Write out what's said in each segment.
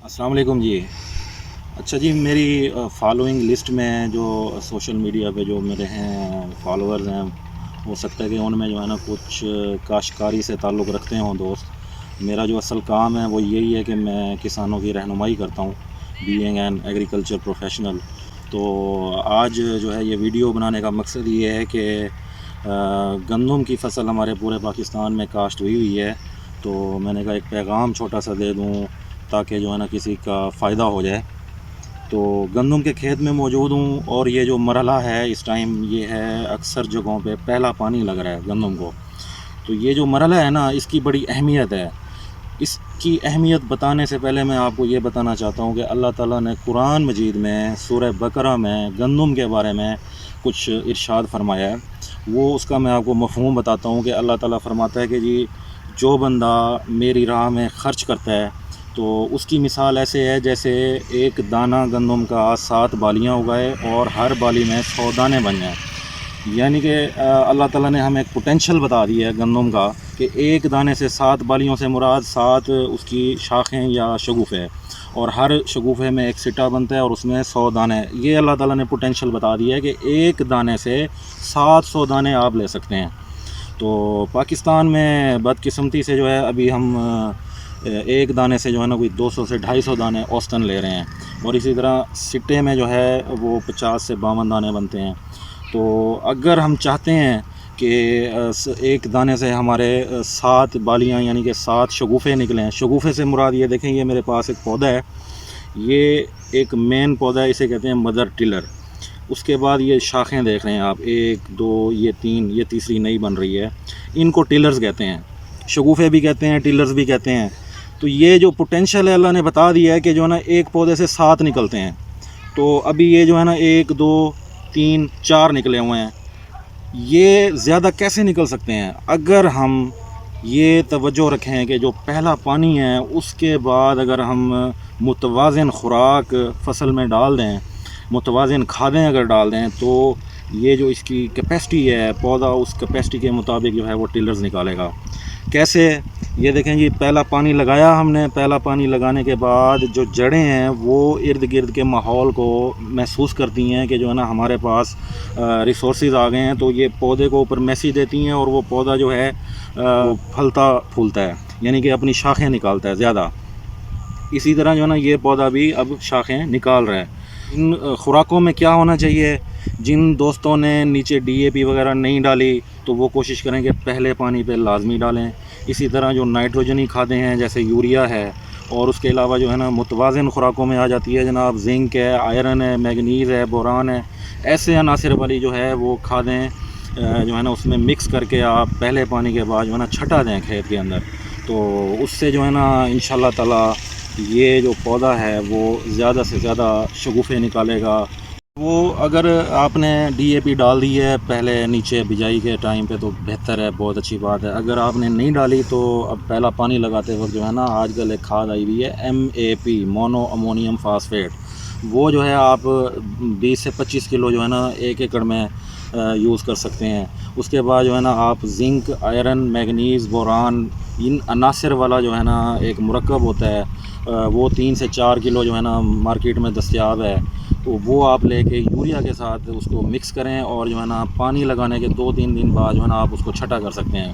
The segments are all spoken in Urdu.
السلام علیکم جی۔ اچھا جی، میری فالوئنگ لسٹ میں جو سوشل میڈیا پہ جو میرے ہیں فالوورز ہیں، ہو سکتا ہے کہ ان میں جو ہے نا کچھ کاشتکاری سے تعلق رکھتے ہوں دوست۔ میرا جو اصل کام ہے وہ یہی ہے کہ میں کسانوں کی رہنمائی کرتا ہوں، بینگ این ایگریکلچر پروفیشنل۔ تو آج جو ہے یہ ویڈیو بنانے کا مقصد یہ ہے کہ گندم کی فصل ہمارے پورے پاکستان میں کاشت ہوئی ہے، تو میں نے کہا ایک پیغام چھوٹا سا دے دوں تاکہ جو ہے نا کسی کا فائدہ ہو جائے۔ تو گندم کے کھیت میں موجود ہوں، اور یہ جو مرحلہ ہے اس ٹائم یہ ہے اکثر جگہوں پہ پہلا پانی لگ رہا ہے گندم کو۔ تو یہ جو مرحلہ ہے نا اس کی بڑی اہمیت ہے۔ اس کی اہمیت بتانے سے پہلے میں آپ کو یہ بتانا چاہتا ہوں کہ اللہ تعالیٰ نے قرآن مجید میں سورہ بقرہ میں گندم کے بارے میں کچھ ارشاد فرمایا ہے۔ وہ اس کا میں آپ کو مفہوم بتاتا ہوں کہ اللہ تعالیٰ فرماتا ہے کہ جی جو بندہ میری راہ میں خرچ کرتا ہے تو اس کی مثال ایسے ہے جیسے ایک دانہ گندم کا 7 بالیاں اگائے اور ہر بالی میں 100 دانے بن جائیں۔ یعنی کہ اللہ تعالیٰ نے ہمیں ایک پوٹینشل بتا دی ہے گندم کا کہ ایک دانے سے 7 بالیوں سے مراد 7 اس کی شاخیں یا شگوفے، اور ہر شگوفے میں ایک سٹا بنتا ہے اور اس میں 100 دانے۔ یہ اللہ تعالیٰ نے پوٹینشل بتا دیا ہے کہ ایک دانے سے 700 دانے آپ لے سکتے ہیں۔ تو پاکستان میں بدقسمتی سے جو ہے ابھی ہم ایک دانے سے جو ہے نا کوئی 200 سے 250 دانے اوسطاً لے رہے ہیں، اور اسی طرح سٹے میں جو ہے وہ 50 سے 52 دانے بنتے ہیں۔ تو اگر ہم چاہتے ہیں کہ ایک دانے سے ہمارے 7 بالیاں یعنی کہ 7 شگوفے نکلیں، شگوفے سے مراد یہ دیکھیں، یہ میرے پاس ایک پودا ہے، یہ ایک مین پودا ہے، اسے کہتے ہیں مدر ٹلر۔ اس کے بعد یہ شاخیں دیکھ رہے ہیں آپ، 1 2 یہ 3، یہ تیسری نئی بن رہی ہے، ان کو ٹلرز کہتے ہیں، شگوفے بھی کہتے ہیں، ٹلرز بھی کہتے ہیں۔ تو یہ جو پوٹینشل ہے اللہ نے بتا دیا ہے کہ جو ہے نا ایک پودے سے 7 نکلتے ہیں۔ تو ابھی یہ جو ہے نا 1 2 3 4 نکلے ہوئے ہیں، یہ زیادہ کیسے نکل سکتے ہیں اگر ہم یہ توجہ رکھیں کہ جو پہلا پانی ہے اس کے بعد اگر ہم متوازن خوراک فصل میں ڈال دیں، متوازن کھادیں اگر ڈال دیں، تو یہ جو اس کی کیپیسٹی ہے پودا اس کیپیسٹی کے مطابق جو ہے وہ ٹلرز نکالے گا۔ کیسے؟ یہ دیکھیں جی، پہلا پانی لگایا ہم نے، پہلا پانی لگانے کے بعد جو جڑیں ہیں وہ ارد گرد کے ماحول کو محسوس کرتی ہیں کہ جو ہے نا ہمارے پاس ریسورسز آ گئے ہیں، تو یہ پودے کو اوپر میسیج دیتی ہیں اور وہ پودا جو ہے پھلتا پھولتا ہے، یعنی کہ اپنی شاخیں نکالتا ہے زیادہ۔ اسی طرح جو ہے نا یہ پودا بھی اب شاخیں نکال رہا ہے۔ ان خوراکوں میں کیا ہونا چاہیے؟ جن دوستوں نے نیچے ڈی اے پی وغیرہ نہیں ڈالی تو وہ کوشش کریں کہ پہلے پانی پہ لازمی ڈالیں۔ اسی طرح جو نائٹروجنی کھادیں ہیں جیسے یوریا ہے، اور اس کے علاوہ جو ہے نا متوازن خوراکوں میں آ جاتی ہے جناب، زنک ہے، آئرن ہے، میگنیز ہے، بوران ہے، ایسے عناصر والی جو ہے وہ کھادیں جو ہے نا اس میں مکس کر کے آپ پہلے پانی کے بعد جو ہے نا چھٹا دیں کھیت کے اندر، تو اس سے جو ہے نا انشاءاللہ تعالی یہ جو پودا ہے وہ زیادہ سے زیادہ شگوفے نکالے گا۔ وہ اگر آپ نے ڈی اے پی ڈال دی ہے پہلے نیچے بجائی کے ٹائم پہ تو بہتر ہے، بہت اچھی بات ہے۔ اگر آپ نے نہیں ڈالی تو اب پہلا پانی لگاتے وقت جو ہے نا آج کل ایک کھاد آئی ہوئی ہے MAP، مونو امونیم فاسفیٹ، وہ جو ہے آپ 20 سے 25 کلو جو ہے نا 1 ایکڑ میں یوز کر سکتے ہیں۔ اس کے بعد جو ہے نا آپ زنک، آئرن، میگنیز، بوران، ان عناصر والا جو ہے نا ایک مرکب ہوتا ہے، وہ 3 سے 4 کلو جو ہے نا مارکیٹ میں دستیاب ہے، تو وہ آپ لے کے یوریا کے ساتھ اس کو مکس کریں، اور جو ہے نا پانی لگانے کے 2-3 دن بعد جو ہے نا آپ اس کو چھٹا کر سکتے ہیں۔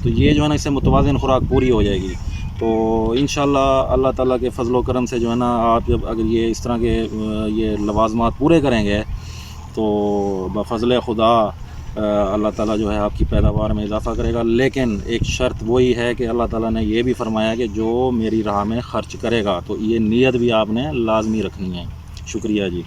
تو یہ جو ہے نا اس سے متوازن خوراک پوری ہو جائے گی۔ تو انشاءاللہ اللہ تعالیٰ کے فضل و کرم سے جو ہے نا آپ جب اگر یہ اس طرح کے یہ لوازمات پورے کریں گے تو بفضل خدا اللہ تعالیٰ جو ہے آپ کی پیداوار میں اضافہ کرے گا۔ لیکن ایک شرط وہی ہے کہ اللہ تعالیٰ نے یہ بھی فرمایا کہ جو میری راہ میں خرچ کرے گا، تو یہ نیت بھی آپ نے لازمی رکھنی ہے۔ شکریہ جی۔